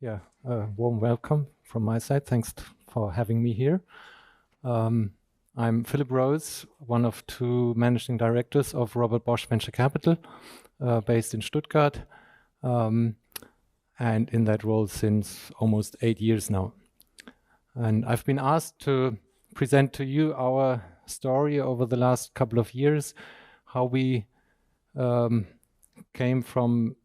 Yeah, warm welcome from my side. Thanks for having me here. I'm Philipp Rose, one of two managing directors of Robert Bosch Venture Capital, based in Stuttgart, and in that role since almost 8 years now. And I've been asked to present to you our story over the last couple of years, how we came from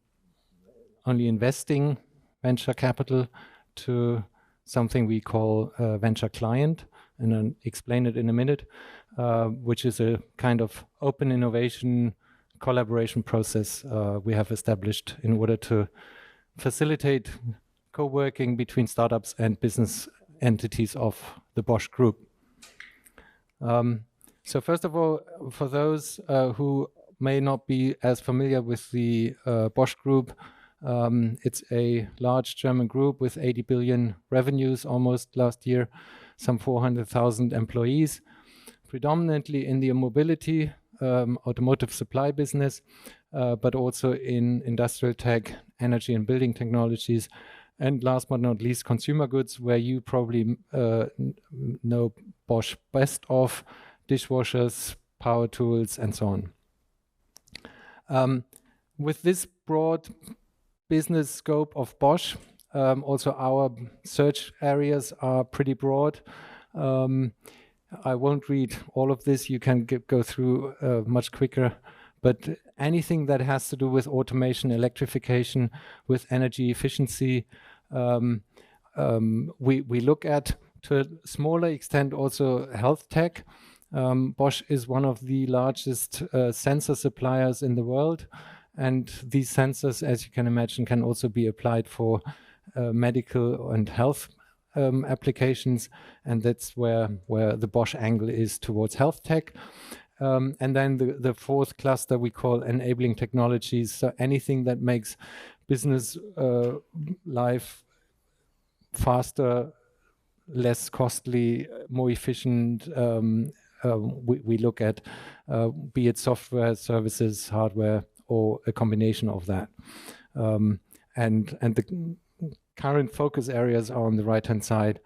only investing venture capital to something we call venture client, and I'll explain it in a minute, which is a kind of open innovation collaboration process we have established in order to facilitate co-working between startups and business entities of the Bosch Group. So first of all, for those who may not be as familiar with the Bosch Group, it's a large German group with 80 billion revenues almost last year, some 400,000 employees, predominantly in the mobility, automotive supply business, but also in industrial tech, energy and building technologies, and last but not least, consumer goods, where you probably know Bosch best of, dishwashers, power tools, and so on. With this broad business scope of Bosch, also our search areas are pretty broad. I won't read all of this, you can go through much quicker, but anything that has to do with automation, electrification, with energy efficiency, we look at, to a smaller extent, also health tech. Bosch is one of the largest sensor suppliers in the world. And these sensors, as you can imagine, can also be applied for medical and health applications. And that's where the Bosch angle is towards health tech. And then the fourth cluster we call enabling technologies. So anything that makes business life faster, less costly, more efficient, we look at, be it software, services, hardware, or a combination of that. And the current focus areas are on the right-hand side.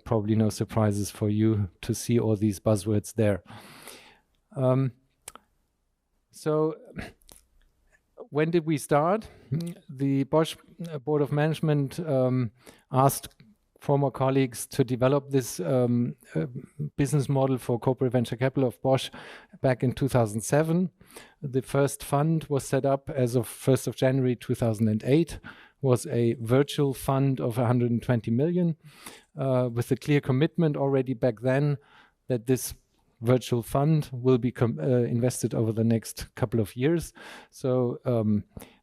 Probably no surprises for you to see all these buzzwords there. So when did we start? The Bosch Board of Management asked former colleagues to develop this business model for corporate venture capital of Bosch back in 2007. The first fund was set up as of 1st of January 2008, was a virtual fund of 120 million, with a clear commitment already back then that this virtual fund will be invested over the next couple of years. So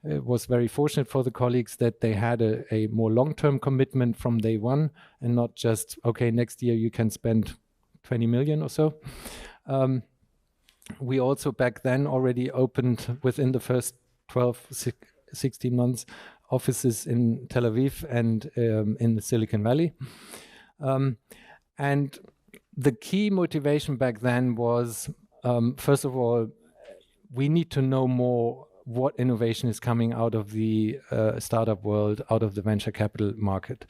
it was very fortunate for the colleagues that they had a more long-term commitment from day one, and not just, okay, next year you can spend 20 million or so. We also back then already opened within the first 16 months offices in Tel Aviv and in the Silicon Valley. And the key motivation back then was, first of all, we need to know more what innovation is coming out of the startup world, out of the venture capital market.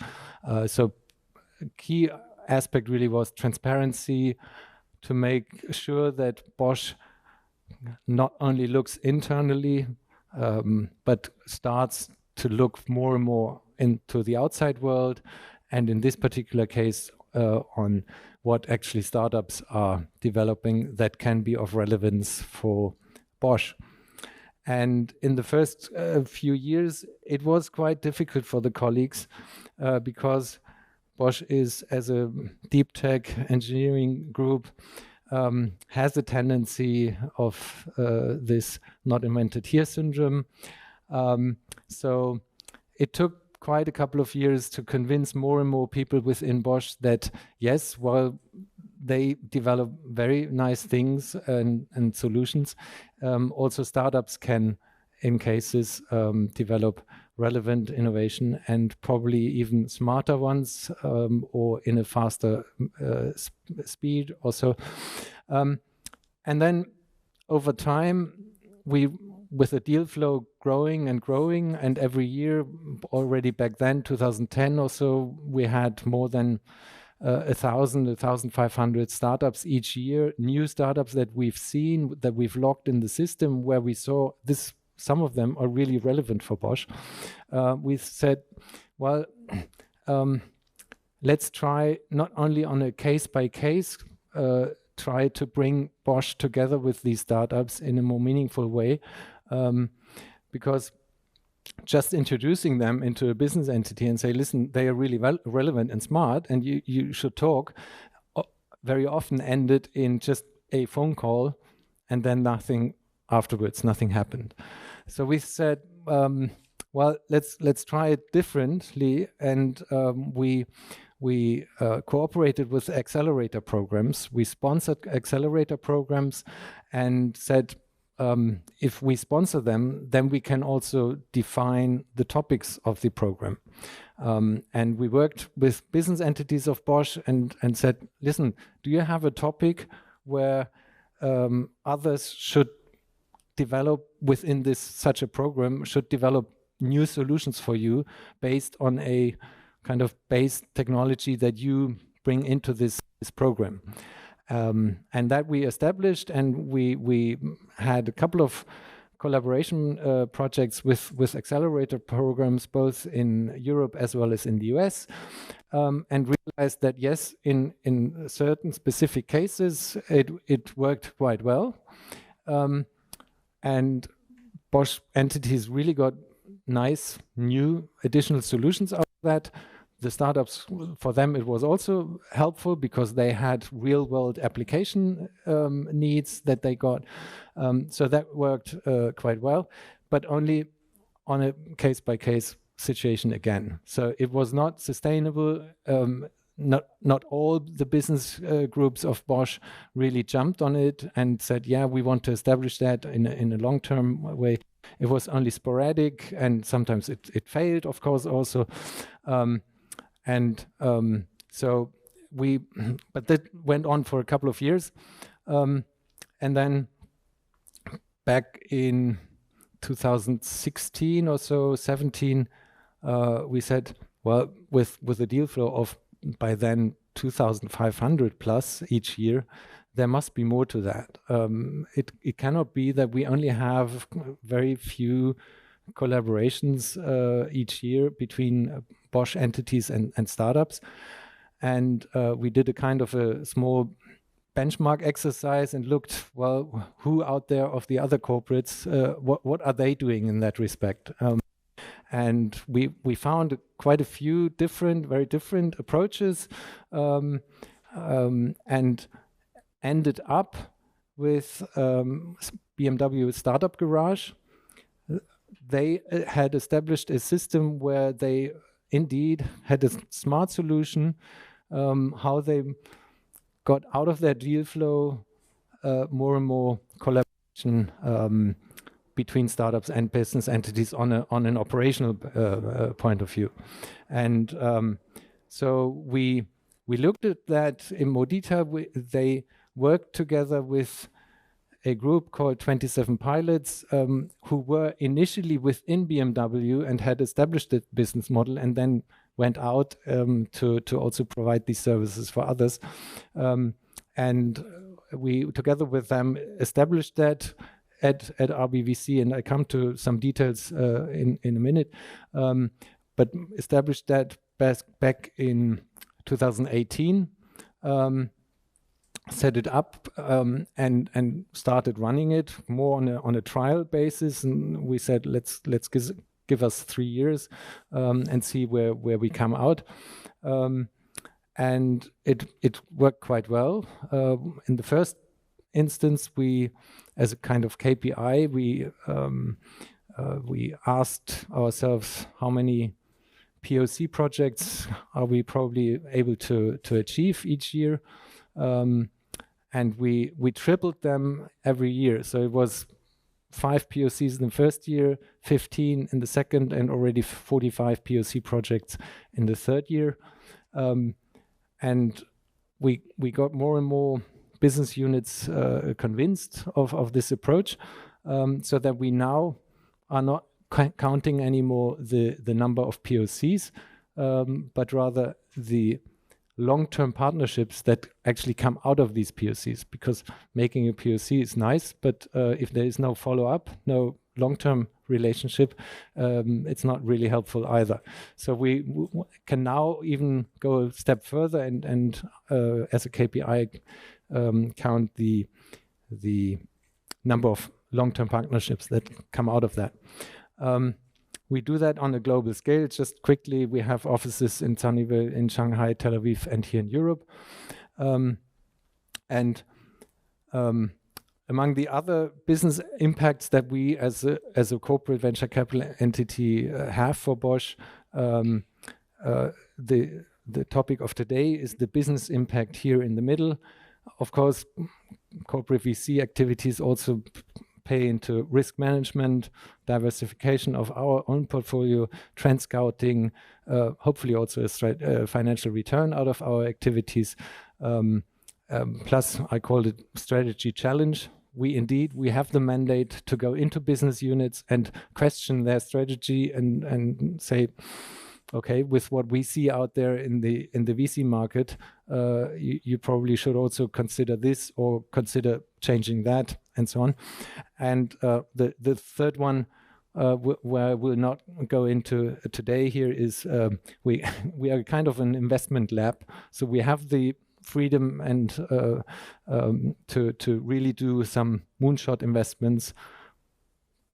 So key aspect really was transparency, to make sure that Bosch not only looks internally, but starts to look more and more into the outside world, and in this particular case, on what actually startups are developing that can be of relevance for Bosch. And in the first few years, it was quite difficult for the colleagues because Bosch is, as a deep tech engineering group, has a tendency of this not invented here syndrome. So it took quite a couple of years to convince more and more people within Bosch that, yes, while they develop very nice things and solutions, also startups can, in cases, develop relevant innovation, and probably even smarter ones, or in a faster speed also. And then over time, we with the deal flow growing and growing, and every year, already back then, 2010 or so, we had more than 1,500 startups each year, new startups that we've seen, that we've logged in the system, where we saw this. Some of them are really relevant for Bosch. We said, well, let's try not only on a case-by-case, try to bring Bosch together with these startups in a more meaningful way, because just introducing them into a business entity and say, listen, they are really relevant and smart, and you should talk, very often ended in just a phone call, and then nothing afterwards, nothing happened. So we said, well, let's try it differently, and we cooperated with accelerator programs. We sponsored accelerator programs and said, if we sponsor them, then we can also define the topics of the program. And we worked with business entities of Bosch and said, listen, do you have a topic where others should develop within such a program, should develop new solutions for you based on a kind of base technology that you bring into this program? And that we established, and we had a couple of collaboration projects with accelerator programs, both in Europe as well as in the US, and realized that yes, in certain specific cases, it worked quite well. And Bosch entities really got nice new additional solutions out of that. The startups, for them, it was also helpful because they had real-world application needs that they got. So that worked quite well, but only on a case-by-case situation again. So it was not sustainable. Not all the business groups of Bosch really jumped on it and said, yeah, we want to establish that in a long-term way. It was only sporadic, and sometimes it failed, of course, also. So but that went on for a couple of years. And then back in 2016 or so, 17, we said, well, with a deal flow of by then 2,500 plus each year, there must be more to that. It cannot be that we only have very few collaborations each year between Bosch entities and startups. And we did a kind of a small benchmark exercise and looked, well, who out there of the other corporates, what are they doing in that respect? And we found quite a few very different approaches, and ended up with BMW Startup Garage. They had established a system where they indeed had a smart solution, how they got out of their deal flow more and more collaboration between startups and business entities on an operational point of view. And so we looked at that in more detail. They worked together with a group called 27 Pilots, who were initially within BMW and had established the business model, and then went out to also provide these services for others. And we, together with them, established that at RBVC, and I come to some details in a minute, but established that back in 2018, set it up and started running it more on a trial basis. And we said, let's give us 3 years and see where we come out. And it worked quite well. In the first instance, we, as a kind of KPI, we asked ourselves how many POC projects are we probably able to achieve each year. And we tripled them every year. So it was 5 POCs in the first year, 15 in the second, and already 45 POC projects in the third year. And we got more and more business units convinced of this approach. so that we now are not counting anymore the number of POCs, but rather the long-term partnerships that actually come out of these POCs, because making a POC is nice, but if there is no follow-up, no long-term relationship, it's not really helpful either. So we can now even go a step further and as a KPI count the number of long-term partnerships that come out of that. We do that on a global scale. Just quickly, we have offices in Sunnyvale, in Shanghai, Tel Aviv, and here in Europe. Among the other business impacts that we as a corporate venture capital entity have for Bosch, the topic of today is the business impact here in the middle. Of course, corporate VC activities also pay into risk management, diversification of our own portfolio, trend scouting, hopefully also a financial return out of our activities. Plus, I called it strategy challenge. We have the mandate to go into business units and question their strategy and say, okay, with what we see out there in the VC market, you probably should also consider this or consider changing that, and so on. And the third one, where we'll not go into today here, is we are kind of an investment lab, so we have the freedom and to really do some moonshot investments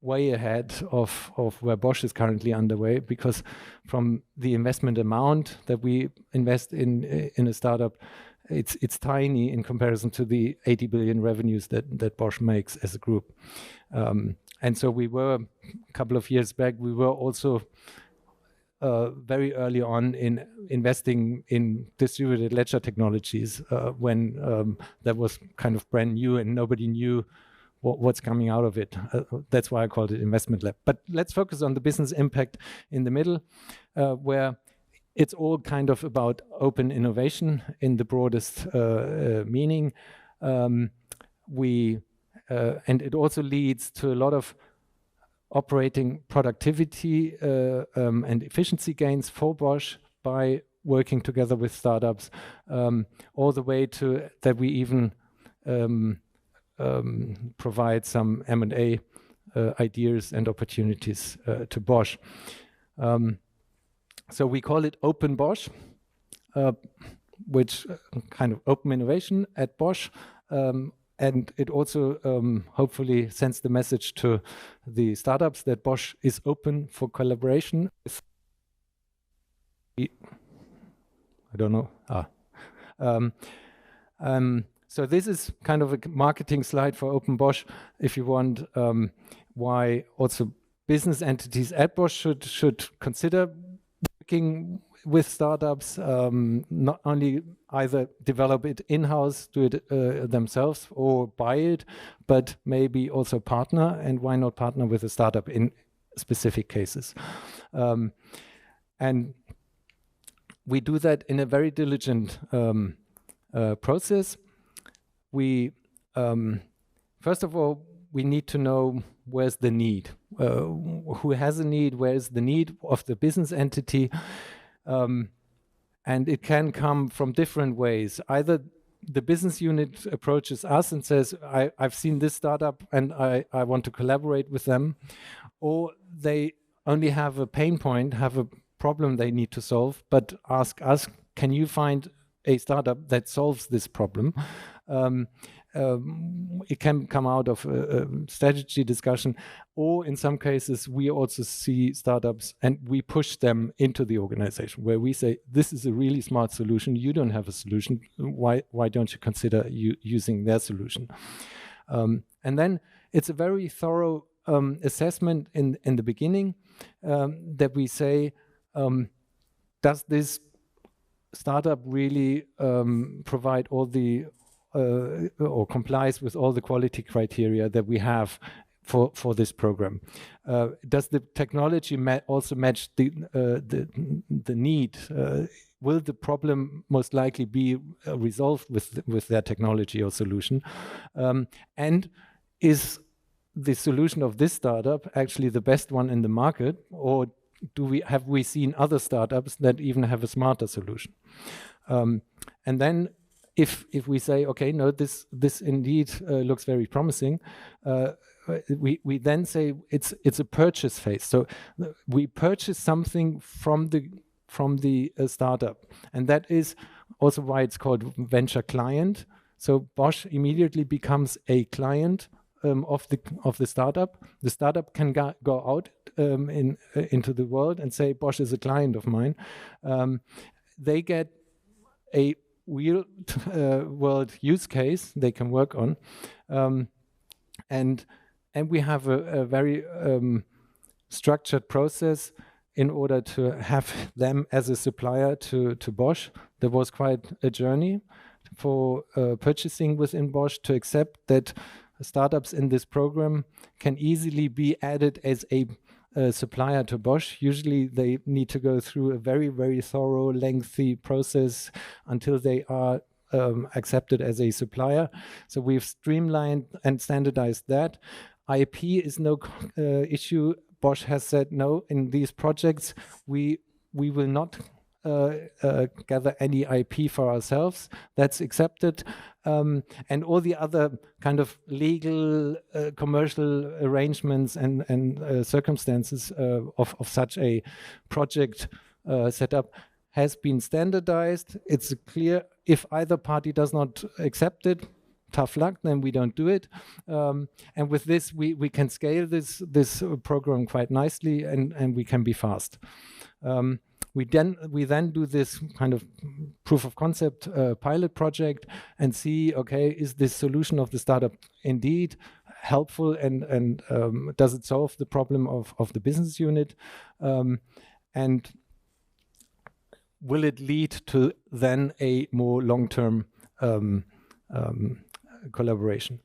way ahead of where Bosch is currently underway, because from the investment amount that we invest in a startup, it's tiny in comparison to the 80 billion revenues that Bosch makes as a group. And so we were, a couple of years back, we were also very early on in investing in distributed ledger technologies when that was kind of brand new and nobody knew what's coming out of it. That's why I called it investment lab. But let's focus on the business impact in the middle, where it's all kind of about open innovation in the broadest meaning. And it also leads to a lot of operating productivity and efficiency gains for Bosch by working together with startups, all the way to that we even provide some M&A ideas and opportunities to Bosch. So we call it Open Bosch, which kind of open innovation at Bosch. And it also hopefully sends the message to the startups that Bosch is open for collaboration. I don't know. So this is kind of a marketing slide for Open Bosch, if you want, why also business entities at Bosch should consider working with startups, not only either develop it in-house, do it themselves, or buy it, but maybe also partner, and why not partner with a startup in specific cases. And we do that in a very diligent process. We, first of all, we need to know where's the need, who has a need, where's the need of the business entity. And it can come from different ways. Either the business unit approaches us and says, I've seen this startup and I want to collaborate with them, or they only have a pain point, have a problem they need to solve, but ask us, can you find a startup that solves this problem? It can come out of a strategy discussion, or in some cases we also see startups and we push them into the organization where we say, this is a really smart solution, you don't have a solution, why don't you consider using their solution? And then it's a very thorough assessment in the beginning that we say, does this startup really provide all the or complies with all the quality criteria that we have for this program? Does the technology also match the need? Will the problem most likely be resolved with their technology or solution? And is the solution of this startup actually the best one in the market, or have we seen other startups that even have a smarter solution? And then if we say, okay, no, this indeed looks very promising, we then say it's a purchase phase. So we purchase something from the startup, and that is also why it's called venture client. So Bosch immediately becomes a client of the startup. The startup can go out into the world and say, Bosch is a client of mine. They get a real world use case they can work on, and we have a very structured process in order to have them as a supplier to Bosch. There was quite a journey for purchasing within Bosch to accept that startups in this program can easily be added as a supplier to Bosch. Usually they need to go through a very, very thorough, lengthy process until they are accepted as a supplier. So we've streamlined and standardized that. IP is no issue. Bosch has said, no, in these projects, we will not gather any IP for ourselves. That's accepted. And all the other kind of legal, commercial arrangements and circumstances of such a project setup has been standardized. It's clear if either party does not accept it, tough luck, then we don't do it. And with this, we can scale this program quite nicely, and we can be fast. We then do this kind of proof of concept pilot project and see, okay, is this solution of the startup indeed helpful, and does it solve the problem of the business unit? And will it lead to then a more long-term collaboration?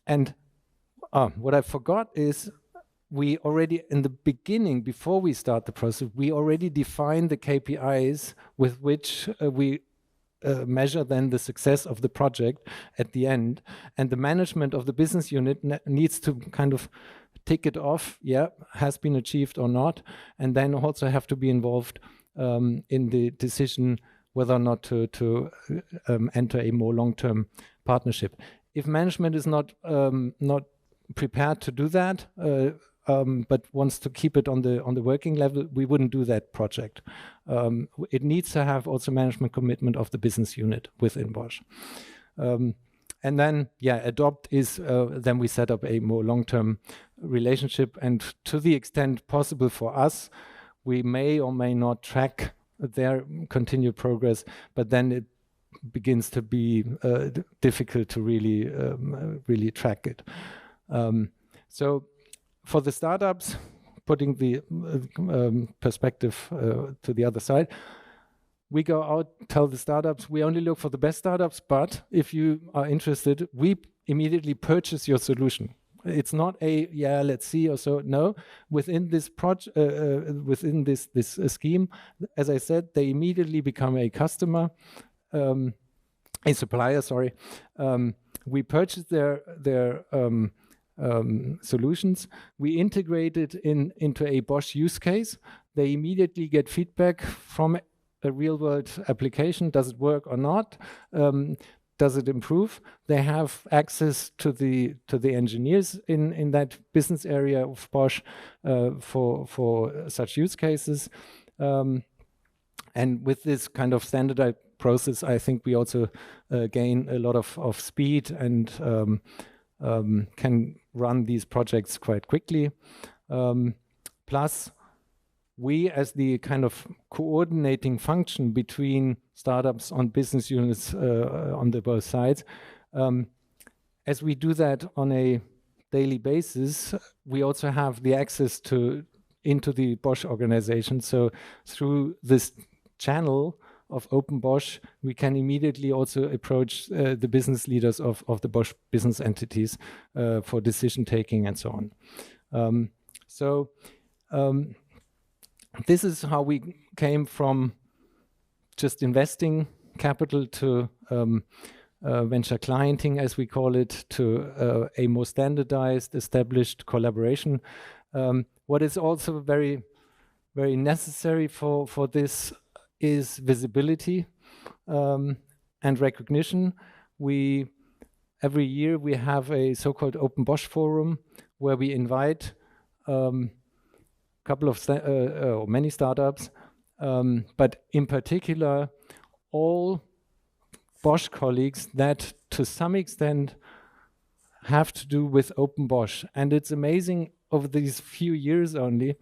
And what I forgot is, we already, in the beginning, before we start the process, we already define the KPIs with which we measure then the success of the project at the end. And the management of the business unit needs to kind of tick it off, yeah, has been achieved or not, and then also have to be involved in the decision whether or not to enter a more long-term partnership. If management is not prepared to do that, but wants to keep it on the working level, we wouldn't do that project. It needs to have also management commitment of the business unit within Bosch. And then, yeah, adopt is, then we set up a more long-term relationship, and to the extent possible for us, we may or may not track their continued progress, but then it begins to be difficult to really track it. So for the startups, putting the perspective to the other side, we go out, tell the startups, we only look for the best startups, but if you are interested, we immediately purchase your solution. It's not a, yeah, let's see or so. No, within this project, within this scheme, as I said, they immediately become a customer, a supplier, sorry. We purchase their solutions. We integrate it into a Bosch use case. They immediately get feedback from a real-world application. Does it work or not? Does it improve? They have access to the engineers in that business area of Bosch for such use cases. And with this kind of standardized process, I think we also gain a lot of speed and can run these projects quite quickly. Plus, we as the kind of coordinating function between startups on business units on the both sides, as we do that on a daily basis, we also have the access into the Bosch organization. So through this channel of Open Bosch, we can immediately also approach the business leaders of the Bosch business entities for decision taking and so on. This is how we came from just investing capital to venture clienting, as we call it, to a more standardized, established collaboration. What is also very, very necessary for this is visibility and recognition. Every year we have a so-called Open Bosch Forum where we invite couple of or many startups, but in particular all Bosch colleagues that to some extent have to do with Open Bosch. And it's amazing over these few years only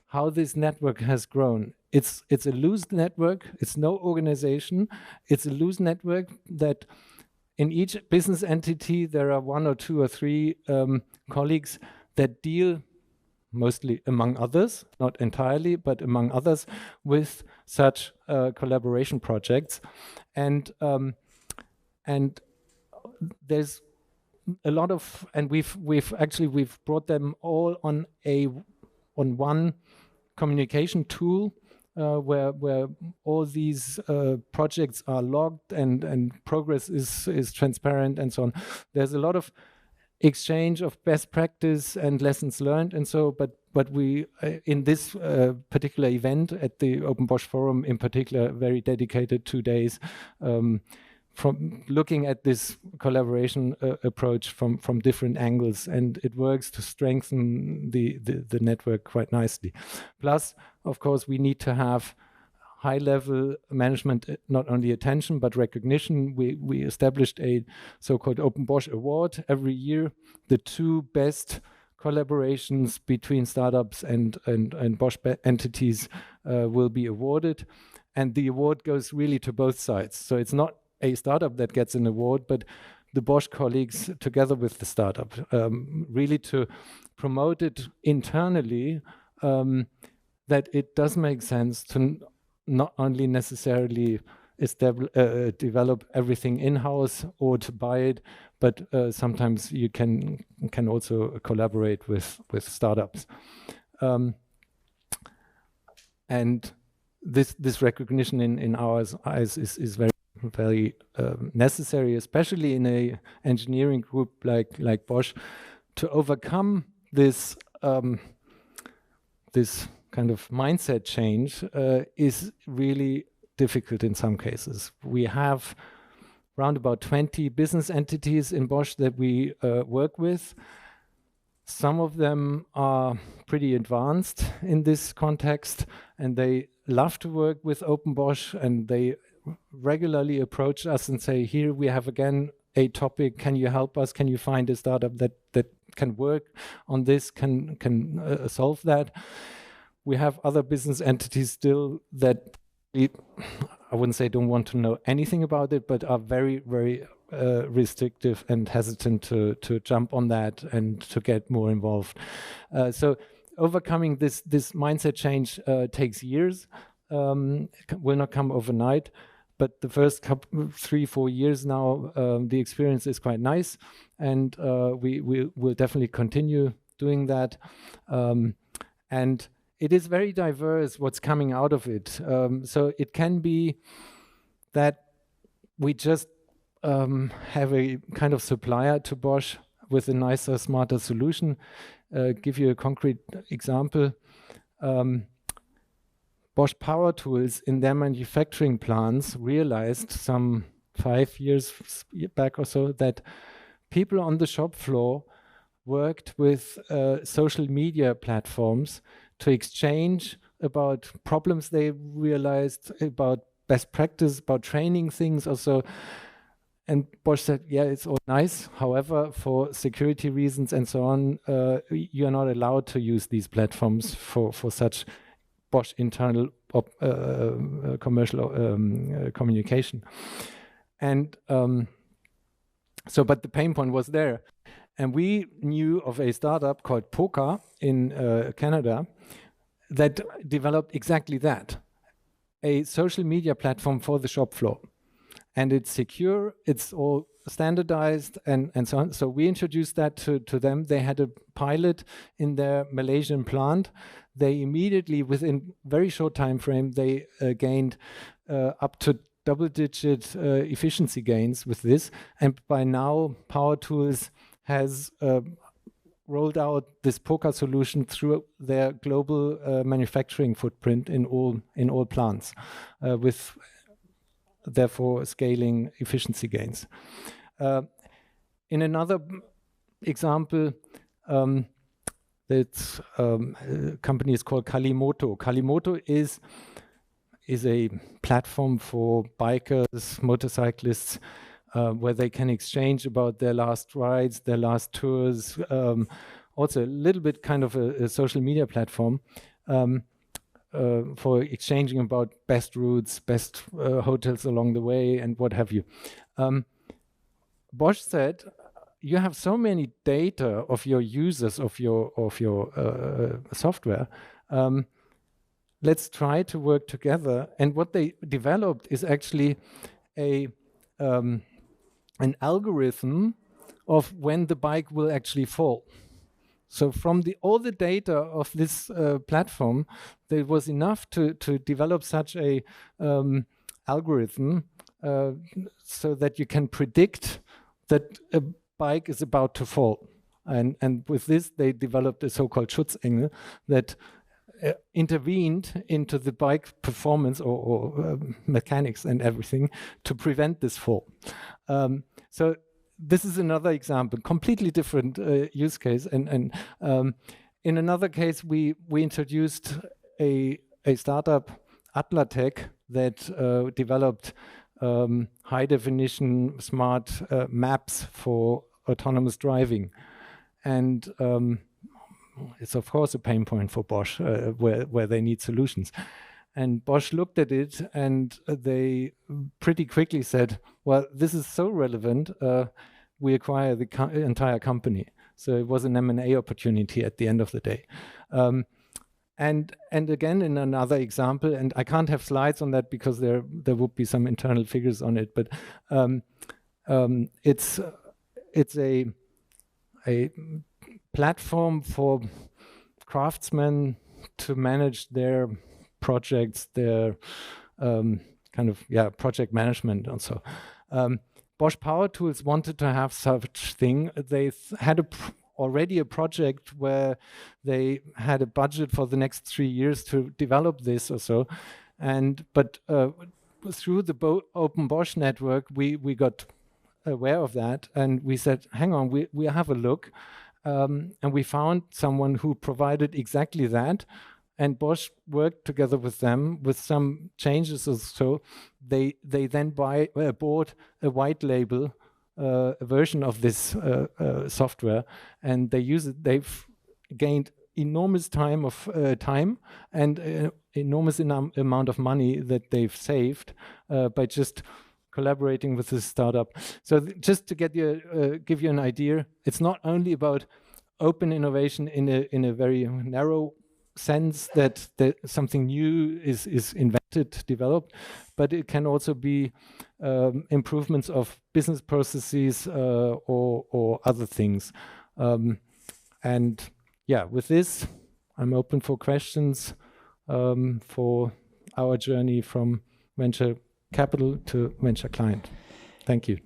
how this network has grown. It's a loose network, it's no organization, it's a loose network that in each business entity there are 1 or 2 or 3 colleagues that deal mostly, among others, not entirely, but among others, with such collaboration projects. And there's a lot of, and we've brought them all on one communication tool where all these projects are logged and progress is transparent and so on. There's a lot of exchange of best practice and lessons learned, and so. But we in this particular event at the Open Bosch Forum, in particular, very dedicated 2 days from looking at this collaboration approach from different angles, and it works to strengthen the network quite nicely. Plus, of course, we need to have high-level management, not only attention, but recognition. We established a so-called Open Bosch Award every year. The 2 best collaborations between startups and Bosch entities will be awarded. And the award goes really to both sides. So it's not a startup that gets an award, but the Bosch colleagues together with the startup, really to promote it internally, that it does make sense to not only necessarily develop everything in-house or to buy it, but sometimes you can also collaborate with startups. And this recognition in our eyes is very necessary, especially in a engineering group like Bosch, to overcome this this kind of mindset change is really difficult in some cases. We have around about 20 business entities in Bosch that we work with. Some of them are pretty advanced in this context, and they love to work with Open Bosch, and they regularly approach us and say, here we have again a topic, can you help us? Can you find a startup that can work on this, can solve that? We have other business entities still that I wouldn't say don't want to know anything about it, but are very, very restrictive and hesitant to jump on that and to get more involved. So overcoming this mindset change takes years, will not come overnight. But the first 3-4 years now, the experience is quite nice, and we will definitely continue doing that. And it is very diverse what's coming out of it. So it can be that we just have a kind of supplier to Bosch with a nicer, smarter solution. Give you a concrete example. Bosch Power Tools in their manufacturing plants realized some 5 years back or so that people on the shop floor worked with social media platforms to exchange about problems they realized, about best practice, about training things also. And Bosch said, yeah, it's all nice. However, for security reasons and so on, you're not allowed to use these platforms for such Bosch internal commercial communication. And but the pain point was there. And we knew of a startup called Poca in Canada that developed exactly that, a social media platform for the shop floor. And it's secure, it's all standardized and so on. So we introduced that to them. They had a pilot in their Malaysian plant. They immediately, within very short time frame, they gained up to double-digit efficiency gains with this. And by now, Power Tools has rolled out this POCA solution through their global manufacturing footprint in all plants, with therefore scaling efficiency gains. In another example, that company is called Kalimoto. Kalimoto is a platform for bikers, motorcyclists, where they can exchange about their last rides, their last tours. Also a little bit kind of a social media platform for exchanging about best routes, best hotels along the way, and what have you. Bosch said, you have so many data of your users, of your software. Let's try to work together. And what they developed is actually an algorithm of when the bike will actually fall. So from all the data of this platform, there was enough to develop such a algorithm so that you can predict that a bike is about to fall. And with this, they developed a so-called Schutzengel that intervened into the bike performance or mechanics and everything to prevent this fall. So this is another example, completely different use case. And in another case, we introduced a startup, Atlatech, that developed high definition smart maps for autonomous driving. And it's of course a pain point for Bosch, where they need solutions. And Bosch looked at it and they pretty quickly said, well, this is so relevant, we acquire the entire company. So it was an M&A opportunity at the end of the day. And again, in another example, and I can't have slides on that because there would be some internal figures on it, but it's a platform for craftsmen to manage their projects, their project management also. Bosch Power Tools wanted to have such thing. They had already a project where they had a budget for the next 3 years to develop this or so. But through the Open Bosch network, we got aware of that, and we said, hang on, we have a look. And we found someone who provided exactly that, and Bosch worked together with them with some changes or so. They then bought a white label version of this software, and they use it. They've gained enormous time and enormous amount of money that they've saved by just collaborating with this startup. So just to give you an idea, it's not only about open innovation in a very narrow sense that something new is invented, developed, but it can also be improvements of business processes or other things. And yeah, with this, I'm open for questions for our journey from venture capital to venture client. Thank you.